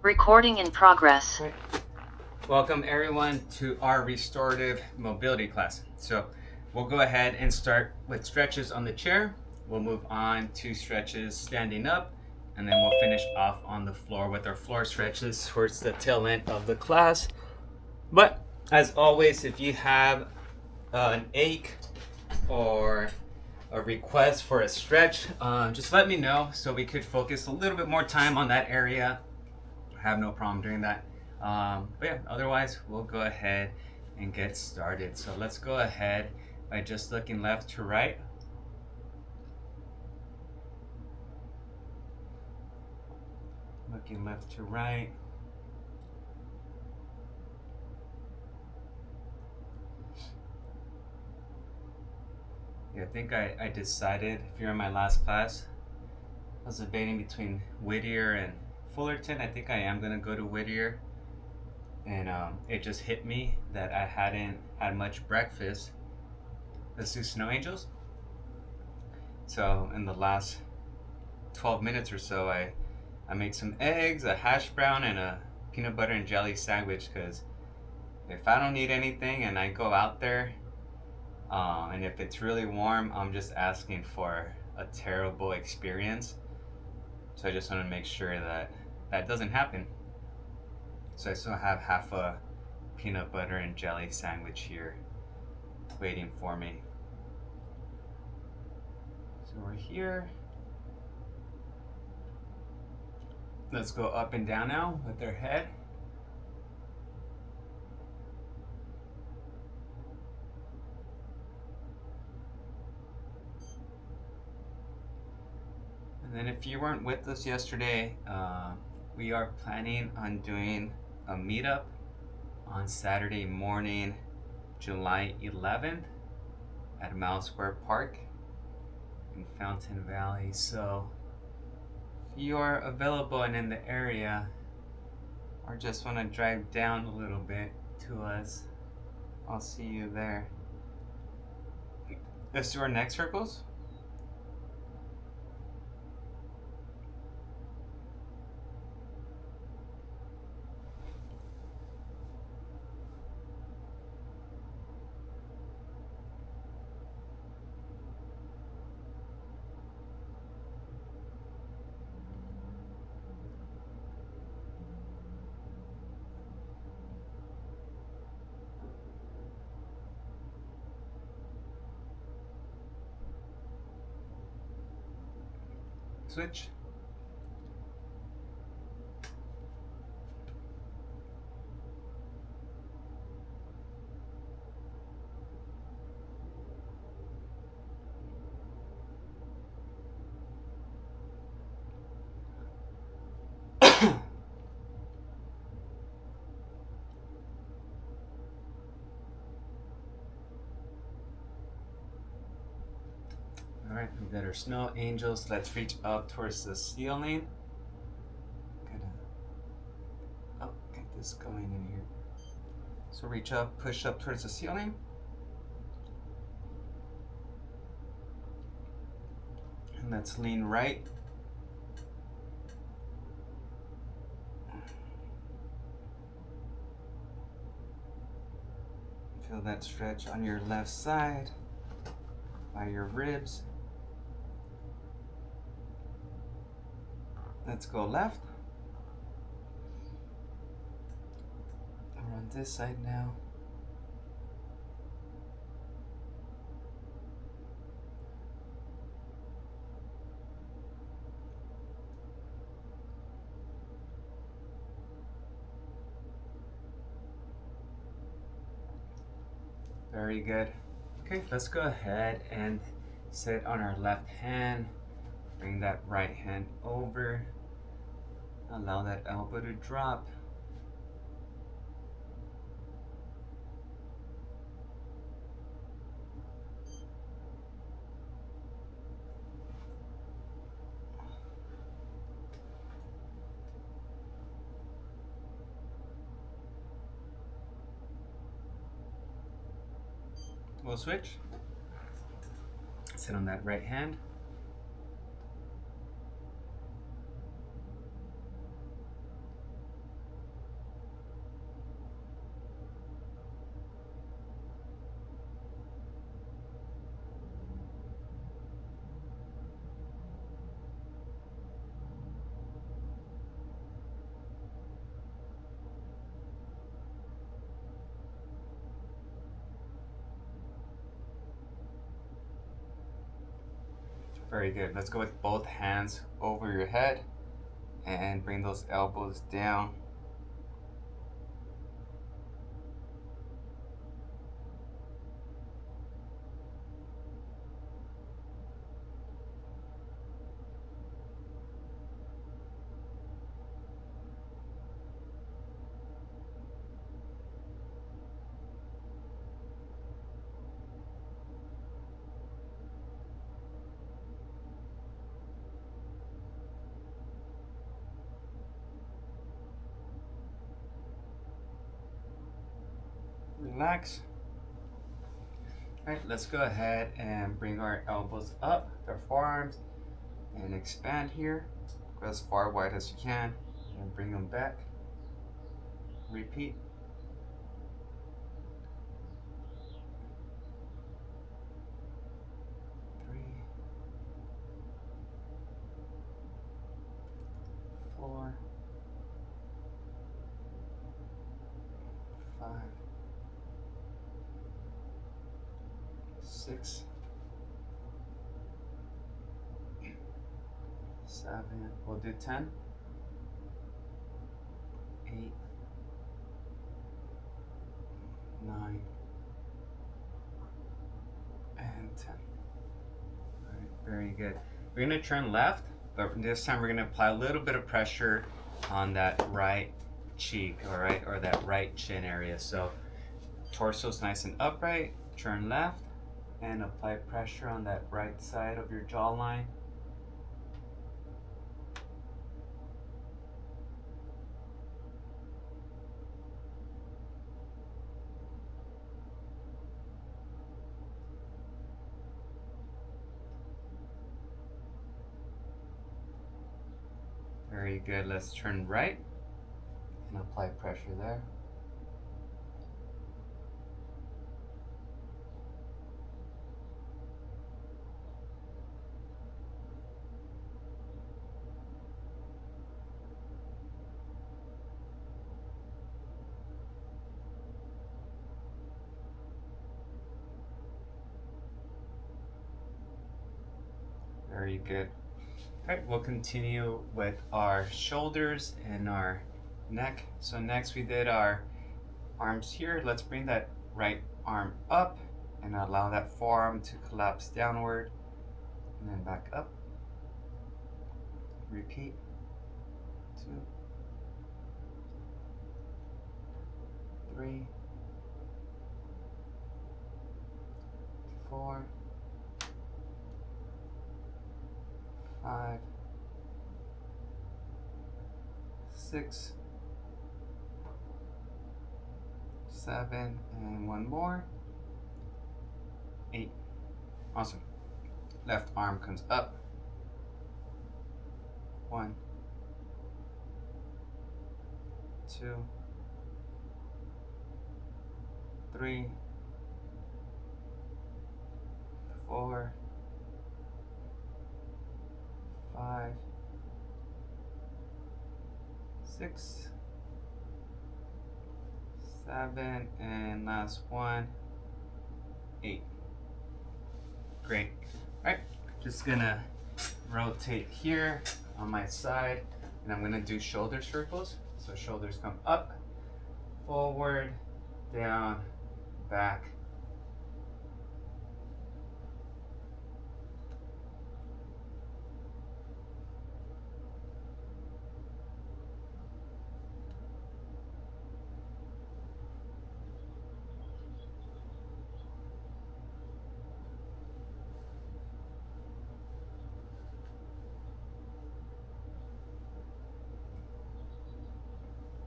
Recording in progress. Right. Welcome everyone to our restorative mobility class. So we'll go ahead and start with stretches on the chair. We'll move on to stretches standing up, and then we'll finish off on the floor with our floor stretches towards the tail end of the class. But as always, if you have an ache or a request for a stretch, just let me know so we could focus a little bit more time on that area. I have no problem doing that. But yeah, otherwise, we'll go ahead and get started. So let's go ahead by just looking left to right. Looking left to right. Yeah, I think I decided, if you're in my last class, I was debating between Whittier and Fullerton. I think I am going to go to Whittier. And it just hit me that I hadn't had much breakfast. Let's do Snow Angels. So in the last 12 minutes or so, I made some eggs, a hash brown, and a peanut butter and jelly sandwich, because if I don't need anything and I go out there, and if it's really warm, I'm just asking for a terrible experience. So I just want to make sure that that doesn't happen. So I still have half a peanut butter and jelly sandwich here waiting for me. So we're here. Let's go up and down now with our head. And then if you weren't with us yesterday, we are planning on doing a meetup on Saturday morning, July 11th at Mile Square Park in Fountain Valley. So if you are available and in the area, or just want to drive down a little bit to us, I'll see you there. Let's do our neck circles. Switch. All right, we got our snow angels. Let's reach up towards the ceiling. Get this going in here. So reach up, push up towards the ceiling. And let's lean right. Feel that stretch on your left side by your ribs. Let's go left. We're on this side now. Very good. Okay, let's go ahead and sit on our left hand. Bring that right hand over. Allow that elbow to drop. We'll switch. Sit on that right hand. Very good. Let's go with both hands over your head and bring those elbows down. Relax. All right, let's go ahead and bring our elbows up, our forearms, and expand here. Go as far wide as you can, and bring them back. Repeat. Three, 4, 5, 6, 7. We'll do 10, 8, 9, and 10. All right, very good. We're gonna turn left, but this time we're gonna apply a little bit of pressure on that right cheek, all right, or that right chin area. So torso's nice and upright, turn left, and apply pressure on that right side of your jawline. Very good. Let's turn right and apply pressure there. Very good. All right, we'll continue with our shoulders and our neck. So next we did our arms here. Let's bring that right arm up and allow that forearm to collapse downward and then back up. Repeat. 2, 3, 4, 5, 6, 7, and one more. 8. Awesome. Left arm comes up. 1, 2, 3, 4, 5, 6, 7, and last one, 8. Great. All right, just gonna rotate here on my side, and I'm gonna do shoulder circles. So shoulders come up, forward, down, back.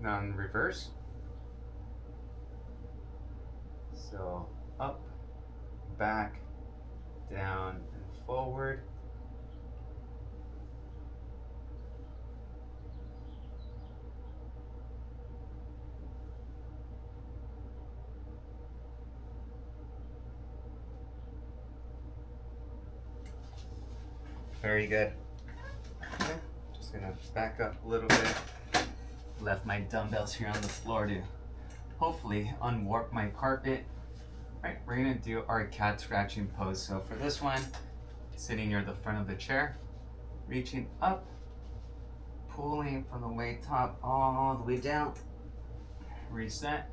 Now in reverse. So up, back, down, and forward. Very good. Okay, just gonna back up a little bit. Left my dumbbells here on the floor to hopefully unwarp my carpet. Right, we're gonna do our cat scratching pose. So for this one, sitting near the front of the chair, reaching up, pulling from the way top all the way down, reset,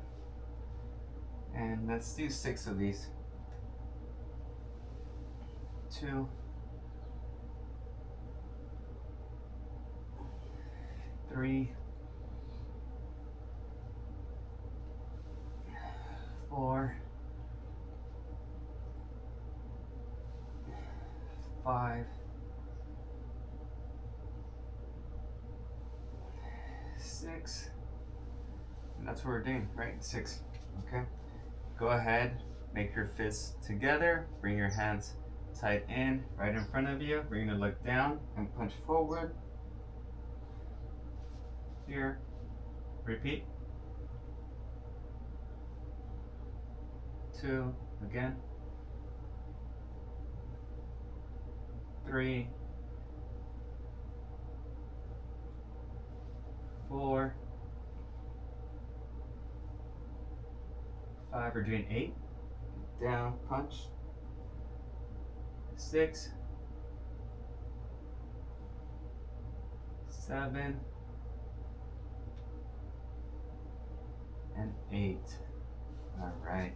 and let's do 6 of these. 2, 3, 4, 5, 6, and that's what we're doing, right? 6. Okay. Go ahead, make your fists together, bring your hands tight in, right in front of you. We're gonna look down and punch forward. Here, repeat. 2, again. 3, 4, 5, we're doing 8. Down, punch. 6, 7, and 8. All right,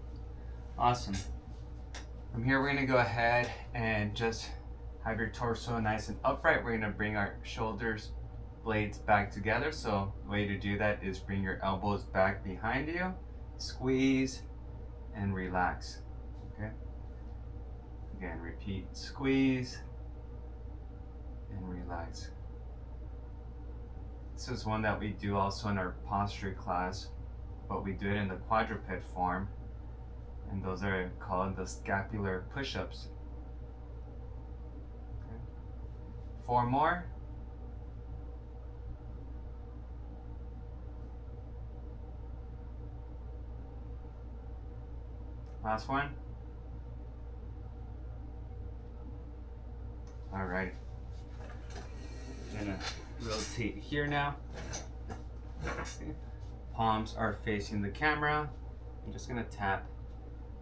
awesome. From here, we're gonna go ahead and just have your torso nice and upright. We're gonna bring our shoulders blades back together. So the way to do that is bring your elbows back behind you, squeeze, and relax. Okay. Again, repeat, squeeze, and relax. This is one that we do also in our posture class, but we do it in the quadruped form, and those are called the scapular push-ups. Okay. 4 more. Last one. All right. I'm gonna rotate here now. Okay. Palms are facing the camera. I'm just gonna tap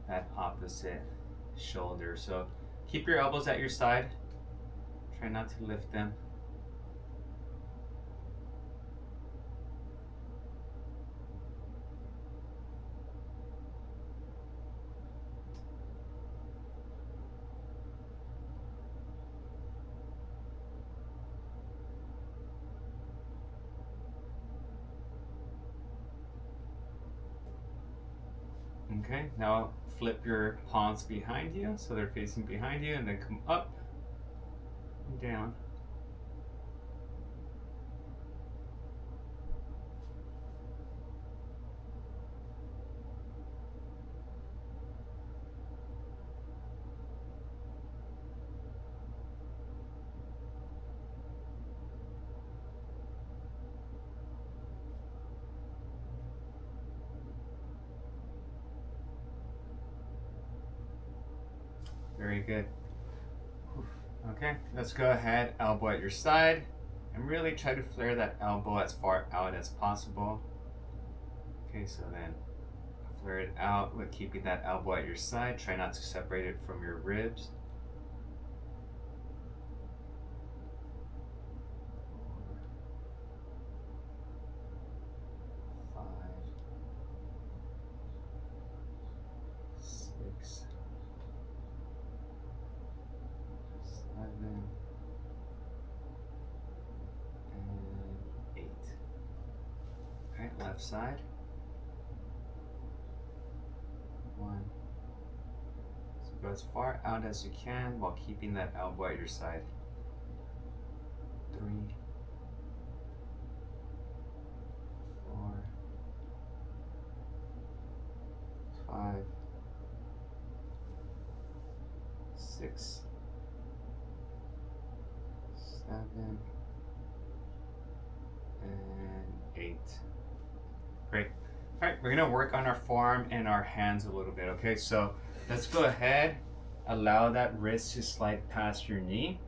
that opposite shoulder. So keep your elbows at your side. Try not to lift them. Okay, now flip your palms behind you so they're facing behind you, and then come up and down. Very good. Okay, let's go ahead, elbow at your side, and really try to flare that elbow as far out as possible. Okay, so then flare it out with keeping that elbow at your side. Try not to separate it from your ribs. 4, 5, 6, 7, and 8. Okay, left side. 1. So go as far out as you can while keeping that elbow at your side. 3, 4, 5, 6, 7, and 8. Great. All right, we're gonna work on our forearm and our hands a little bit, okay? So let's go ahead, allow that wrist to slide past your knee,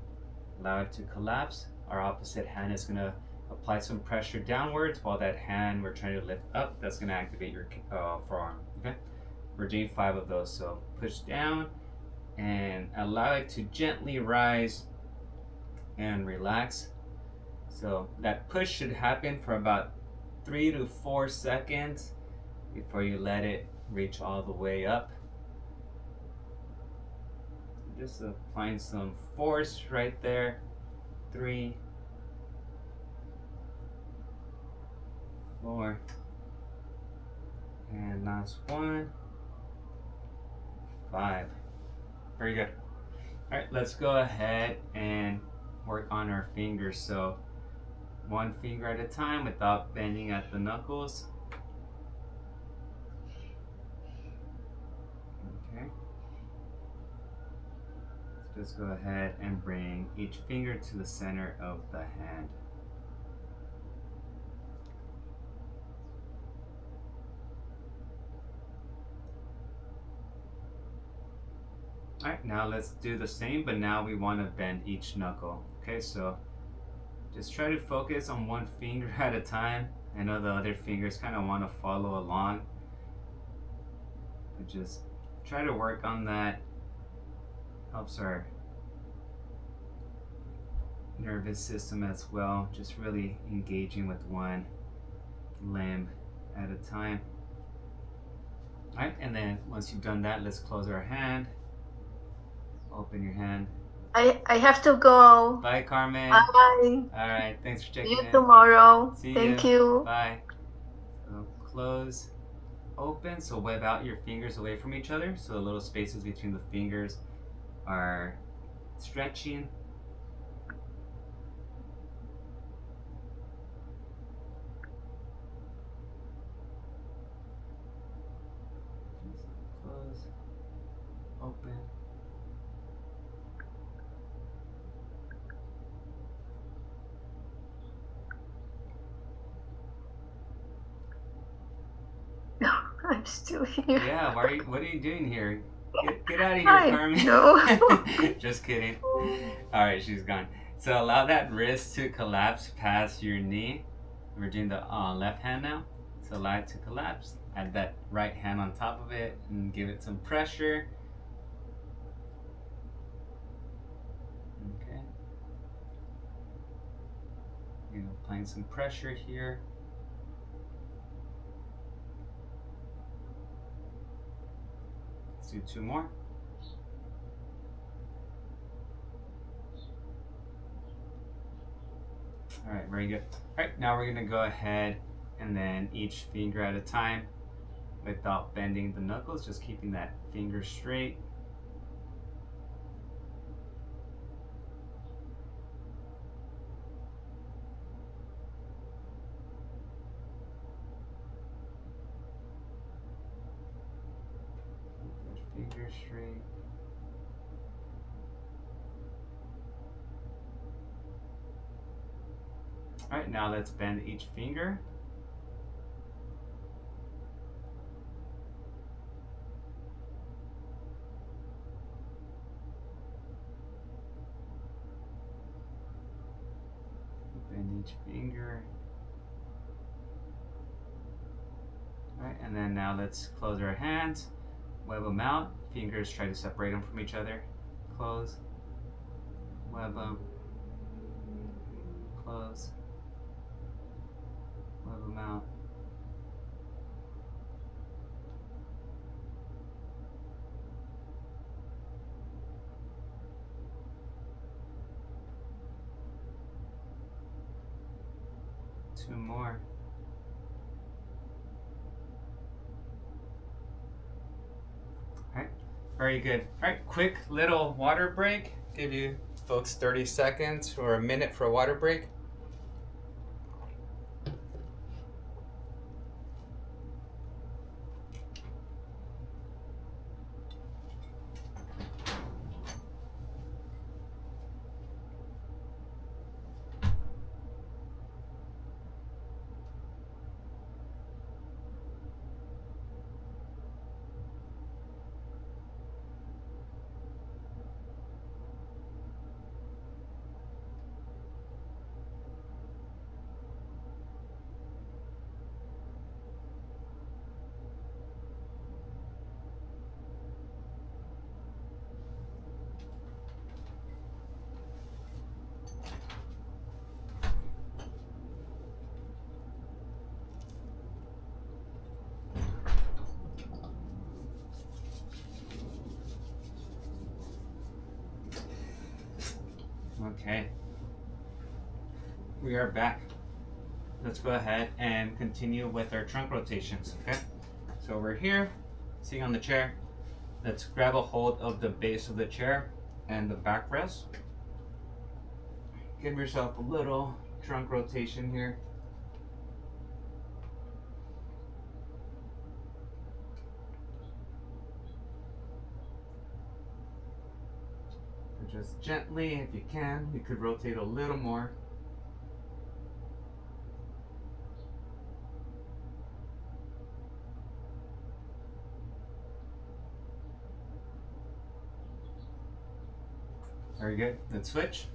allow it to collapse. Our opposite hand is gonna apply some pressure downwards, while that hand we're trying to lift up, that's gonna activate your forearm, okay? We're doing 5 of those, so push down, and allow it to gently rise and relax. So that push should happen for about 3 to 4 seconds before you let it reach all the way up. Just applying some force right there. 3, 4, and last 1, 5. Very good. All right, let's go ahead and work on our fingers. So 1 finger at a time without bending at the knuckles. Okay. Let's just go ahead and bring each finger to the center of the hand. All right, now let's do the same, but now we want to bend each knuckle. Okay, so just try to focus on 1 finger at a time. I know the other fingers kind of want to follow along, but just try to work on that. Helps our nervous system as well, just really engaging with 1 limb at a time. All right, and then once you've done that, let's close our hand. Open your hand. I have to go. Bye, Carmen. Bye. All right, thanks for See checking you in. tomorrow. See Thank you. you. Bye. So close, open. So web out your fingers away from each other. So the little spaces between the fingers are stretching. Close, open. No, I'm still here. Yeah, what are you doing here? Get out of here, Hi. Carmen. No. Just kidding. All right, she's gone. So allow that wrist to collapse past your knee. We're doing the left hand now. So allow it to collapse. Add that right hand on top of it and give it some pressure. Okay. Applying some pressure here. Let's do 2 more. All right, very good. All right, now we're gonna go ahead and then each finger at a time without bending the knuckles, just keeping that finger straight. Keep that finger straight. All right, now let's bend each finger. Bend each finger. All right, and then now let's close our hands, web them out. Fingers, try to separate them from each other. Close, web them, close, web them out. Two more. All right, very good. All right, quick little water break. Give you folks 30 seconds or a minute for a water break. Okay, we are back. Let's go ahead and continue with our trunk rotations. Okay, so we're here, sitting on the chair. Let's grab a hold of the base of the chair and the backrest. Give yourself a little trunk rotation here. And just gently, if you can, you could rotate a little more. Very good. Let's switch.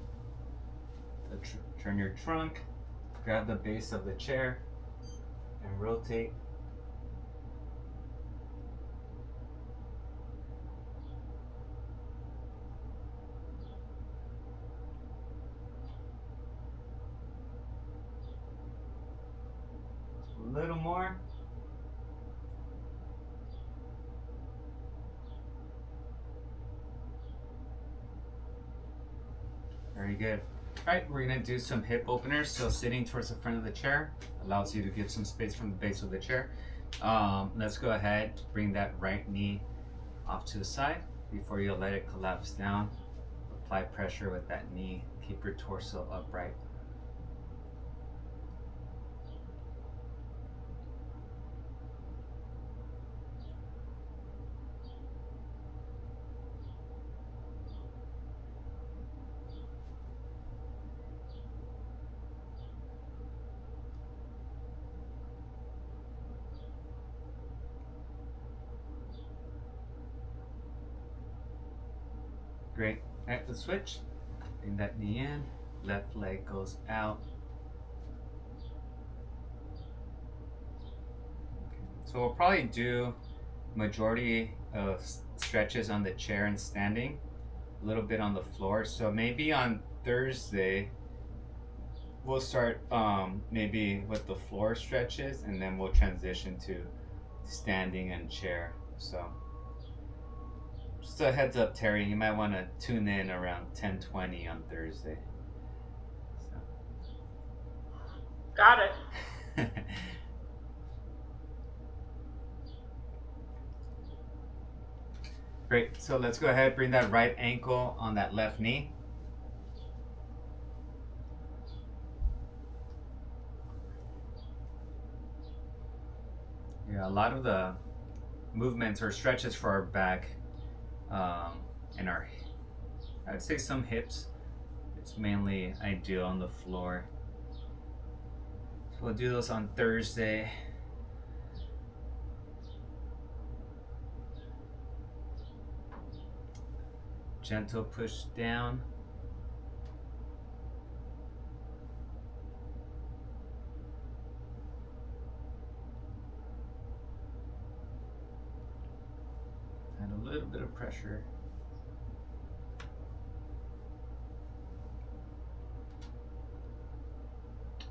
Turn your trunk, grab the base of the chair, and rotate. A little more. Very good. All right, we're gonna do some hip openers. So sitting towards the front of the chair allows you to give some space from the base of the chair. Let's go ahead, bring that right knee off to the side before you let it collapse down. Apply pressure with that knee. Keep your torso upright. Great. All right, let's switch. Bring that knee in. Left leg goes out. Okay. So we'll probably do majority of stretches on the chair and standing, a little bit on the floor. So maybe on Thursday we'll start maybe with the floor stretches, and then we'll transition to standing and chair. So just a heads up, Terry, you might want to tune in around 10:20 on Thursday. Got it. So. Great. So let's go ahead, bring that right ankle on that left knee. Yeah, a lot of the movements or stretches for our back and our, I'd say some hips. It's mainly ideal on the floor. So we'll do those on Thursday. Gentle push down. And a little bit of pressure.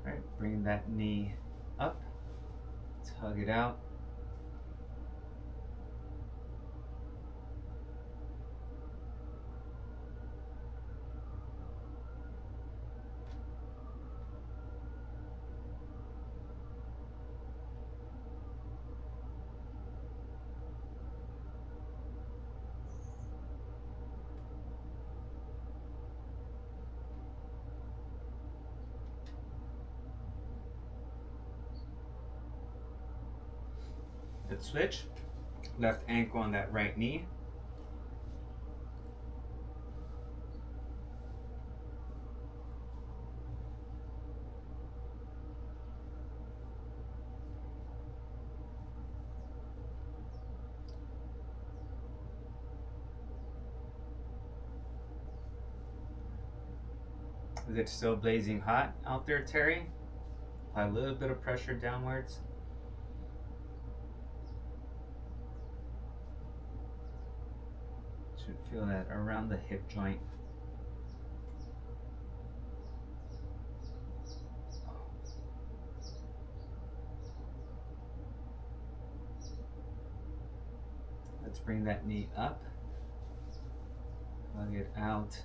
All right, bring that knee up. Let's hug it out. Let's switch. Left ankle on that right knee. Is it still blazing hot out there, Terry? Apply a little bit of pressure downwards. Should feel that around the hip joint. Let's bring that knee up. Hug it out.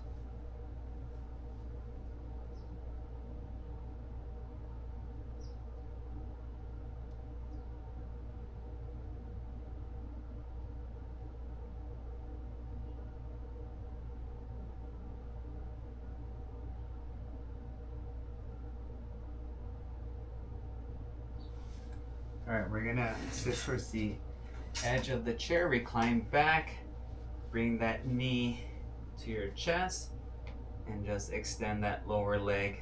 All right, we're gonna sit towards the edge of the chair, recline back, bring that knee to your chest, and just extend that lower leg.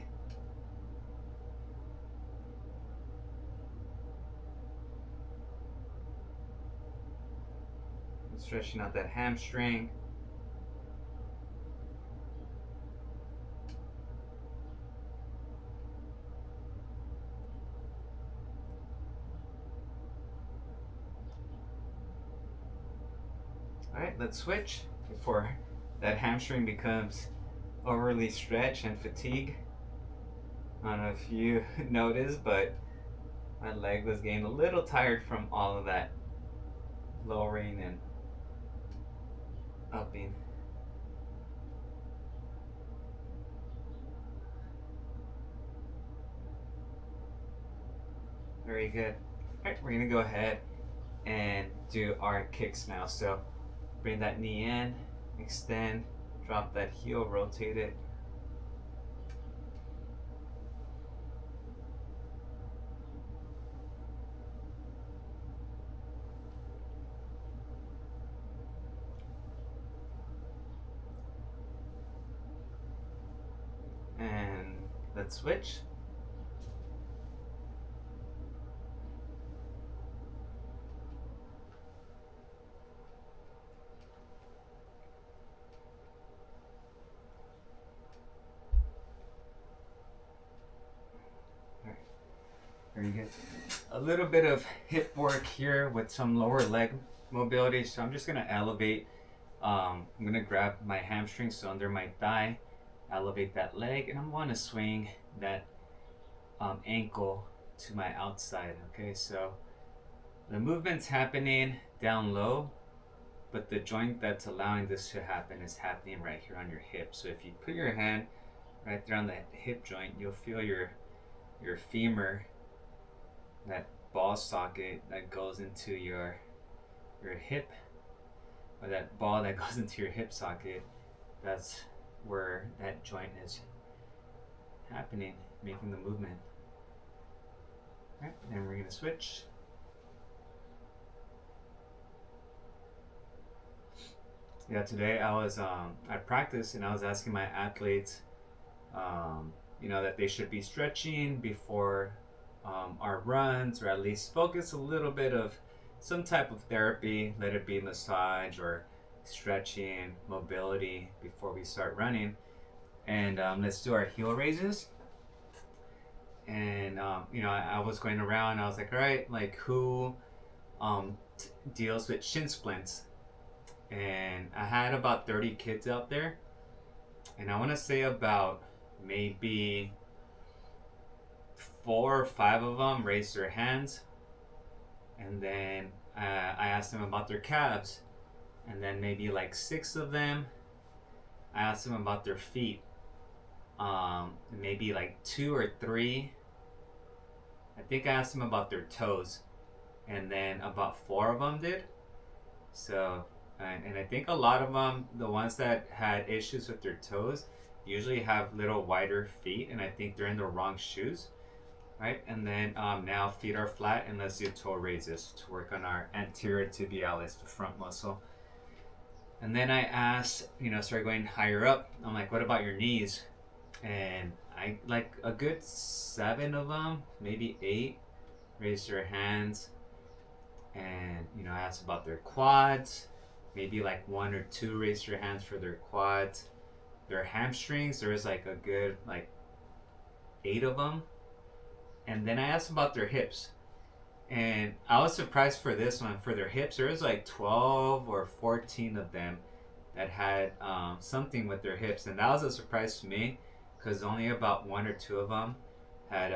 And stretching out that hamstring. All right, let's switch before that hamstring becomes overly stretched and fatigued. I don't know if you noticed, but my leg was getting a little tired from all of that lowering and upping. Very good. All right, we're gonna go ahead and do our kicks now. So bring that knee in, extend, drop that heel, rotate it. And let's switch. Very good. A little bit of hip work here with some lower leg mobility. So I'm just gonna elevate. I'm gonna grab my hamstring, so under my thigh, elevate that leg, and I'm gonna swing that ankle to my outside. Okay, so the movement's happening down low, but the joint that's allowing this to happen is happening right here on your hip. So if you put your hand right there on that hip joint, you'll feel your femur, that ball socket that goes into your hip, or that ball that goes into your hip socket. That's where that joint is happening, making the movement. All right, then we're gonna switch. Yeah, today I was I practiced and I was asking my athletes, that they should be stretching before our runs, or at least focus a little bit of some type of therapy, let it be massage or stretching, mobility before we start running. And let's do our heel raises. And I was going around, I was like, all right, like who deals with shin splints? And I had about 30 kids out there, and I want to say about maybe 4 or 5 of them raised their hands, and then I asked them about their calves, and then maybe like 6 of them I asked them about their feet, maybe like 2 or 3 I think I asked them about their toes, and then about 4 of them did. So and I think a lot of them, the ones that had issues with their toes, usually have little wider feet, and I think they're in the wrong shoes. Right, and then now feet are flat, and let's do toe raises to work on our anterior tibialis, the front muscle. And then I asked, started going higher up. I'm like, what about your knees? And I like a good 7 of them, maybe 8, raised their hands. And I asked about their quads. Maybe like 1 or 2 raised their hands for their quads. Their hamstrings, there was like a good 8 of them. And then I asked about their hips, and I was surprised for this one. For their hips, there was like 12 or 14 of them that had something with their hips, and that was a surprise to me, because only about 1 or 2 of them had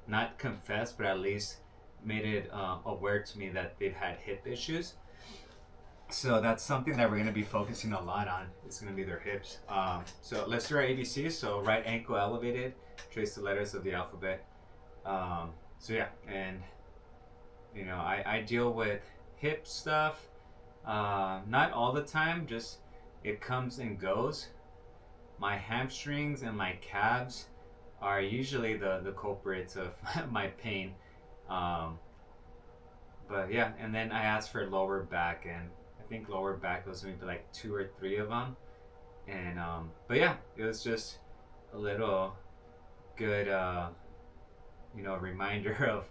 not confessed, but at least made it aware to me that they've had hip issues. So that's something that we're going to be focusing a lot on. It's going to be their hips. So let's do our ABCs. So right ankle elevated, trace the letters of the alphabet. So yeah, and I deal with hip stuff, not all the time, just it comes and goes. My hamstrings and my calves are usually the culprits of my pain. But yeah, and then I asked for lower back, and I think lower back was maybe like 2 or 3 of them. And but yeah, it was just a little good reminder of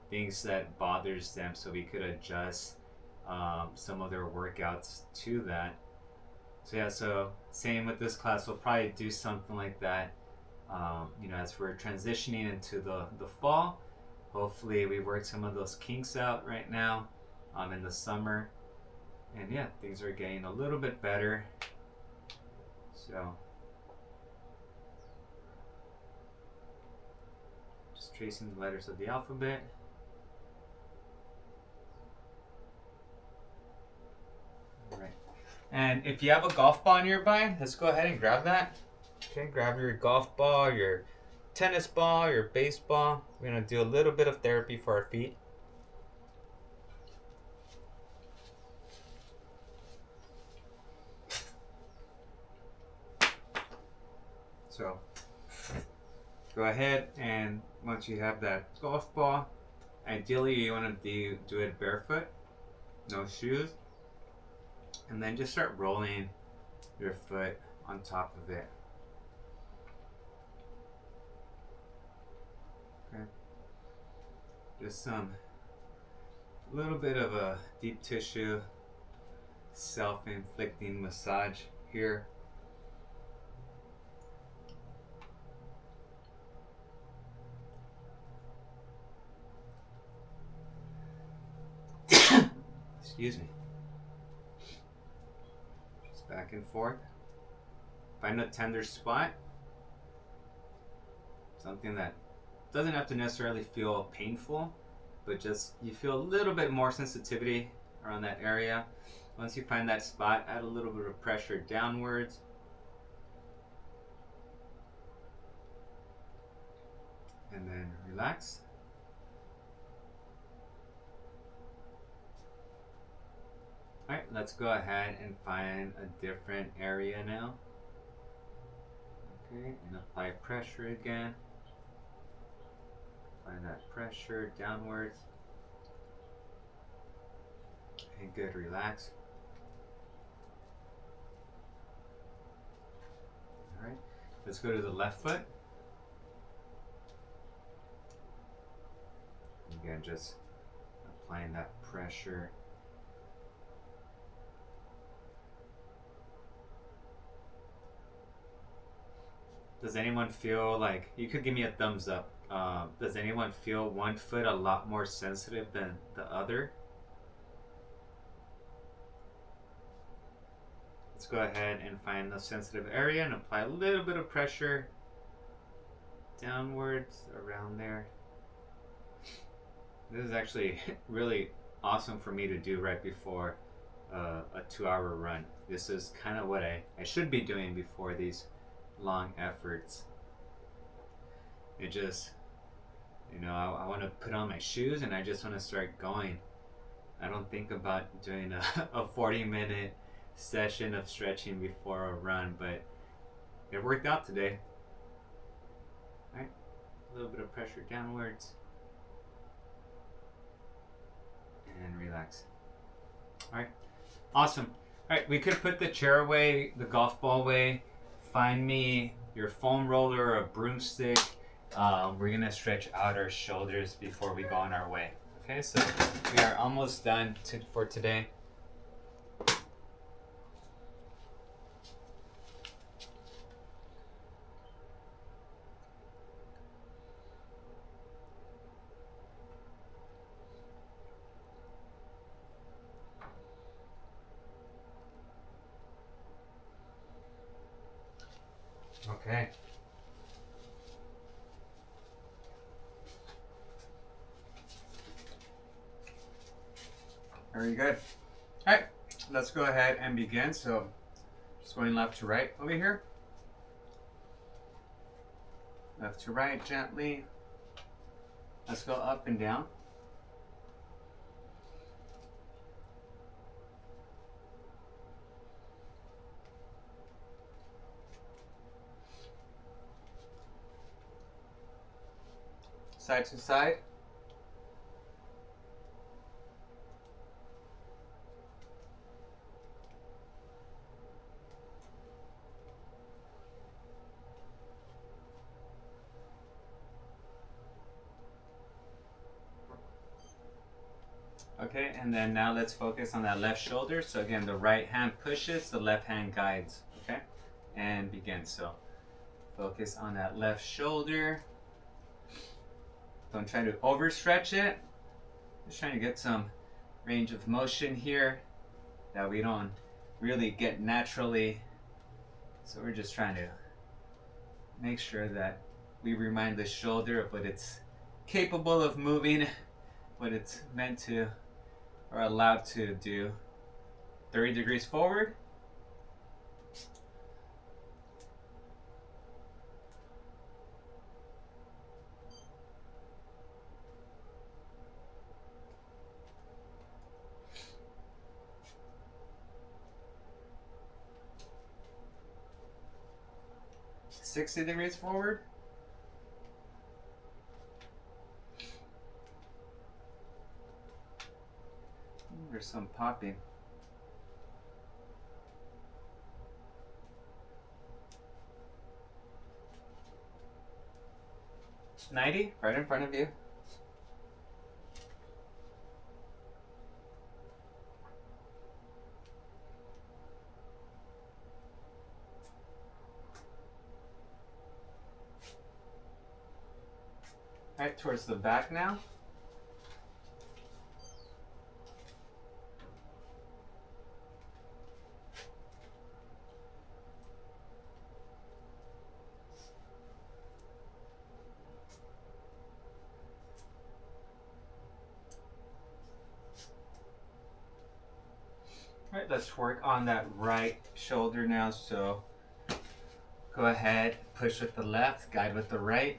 things that bothers them, so we could adjust some of their workouts to that. So yeah, so same with this class, we'll probably do something like that. As we're transitioning into the fall, hopefully we work some of those kinks out right now in the summer. And yeah, things are getting a little bit better. So just tracing the letters of the alphabet. All right. And if you have a golf ball nearby, let's go ahead and grab that. Okay, grab your golf ball, your tennis ball, your baseball. We're gonna do a little bit of therapy for our feet. So go ahead, and once you have that golf ball, ideally you want to do it barefoot, no shoes, and then just start rolling your foot on top of it. Okay. Just a little bit of a deep tissue self-inflicting massage here. Excuse me. Just back and forth. Find a tender spot. Something that doesn't have to necessarily feel painful, but just you feel a little bit more sensitivity around that area. Once you find that spot, add a little bit of pressure downwards. And then relax. Alright, let's go ahead and find a different area now. Okay, and apply pressure again. Find that pressure downwards. Okay, good, relax. Alright, let's go to the left foot. Again, just applying that pressure. Does anyone feel like, you could give me a thumbs up, does anyone feel one foot a lot more sensitive than the other? Let's go ahead and find the sensitive area and apply a little bit of pressure downwards around there. This is actually really awesome for me to do right before a 2-hour run. This is kind of what I should be doing before these long efforts. It just, I want to put on my shoes and I just want to start going. I don't think about doing a 40-minute session of stretching before a run, but it worked out today. All right, a little bit of pressure downwards and relax. All right, awesome. All right, we could put the chair away, the golf ball away. Find me your foam roller or a broomstick. We're gonna stretch out our shoulders before we go on our way. Okay, so we are almost done for today. Okay. Very good. All right, let's go ahead and begin. So just going left to right over here. Left to right gently. Let's go up and down. Side to side. Okay, and then now let's focus on that left shoulder. So again, the right hand pushes, the left hand guides. Okay, and begin. So focus on that left shoulder. Don't try to overstretch it. Just trying to get some range of motion here that we don't really get naturally. So we're just trying to make sure that we remind the shoulder of what it's capable of moving, what it's meant to or allowed to do. 30 degrees forward. $60 degrees forward. There's some popping. $90 right in front of you. Right towards the back now. All right, let's work on that right shoulder now. So go ahead, push with the left, guide with the right.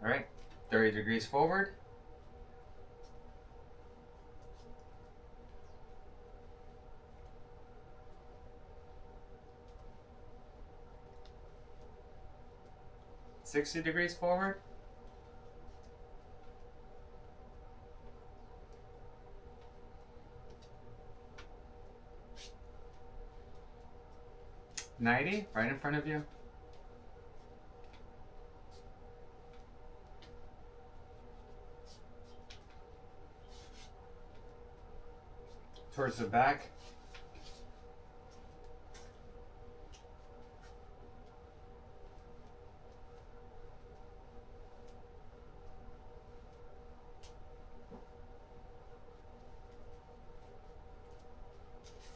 All right, 30 degrees forward. $60 degrees forward. $90 right in front of you. Towards the back.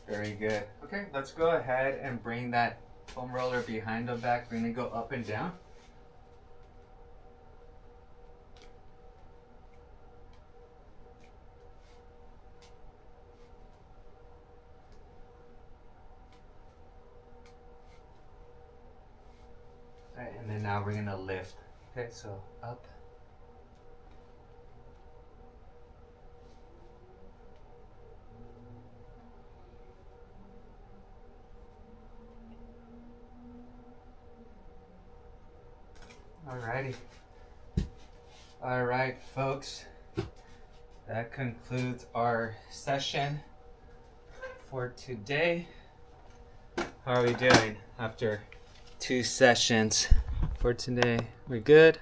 Very good. Okay, let's go ahead and bring that foam roller behind the back. We're gonna go up and down. All right, and then now we're gonna lift. Okay, so up. Alrighty. All right, folks. That concludes our session for today. How are we doing after 2 sessions for today? We good?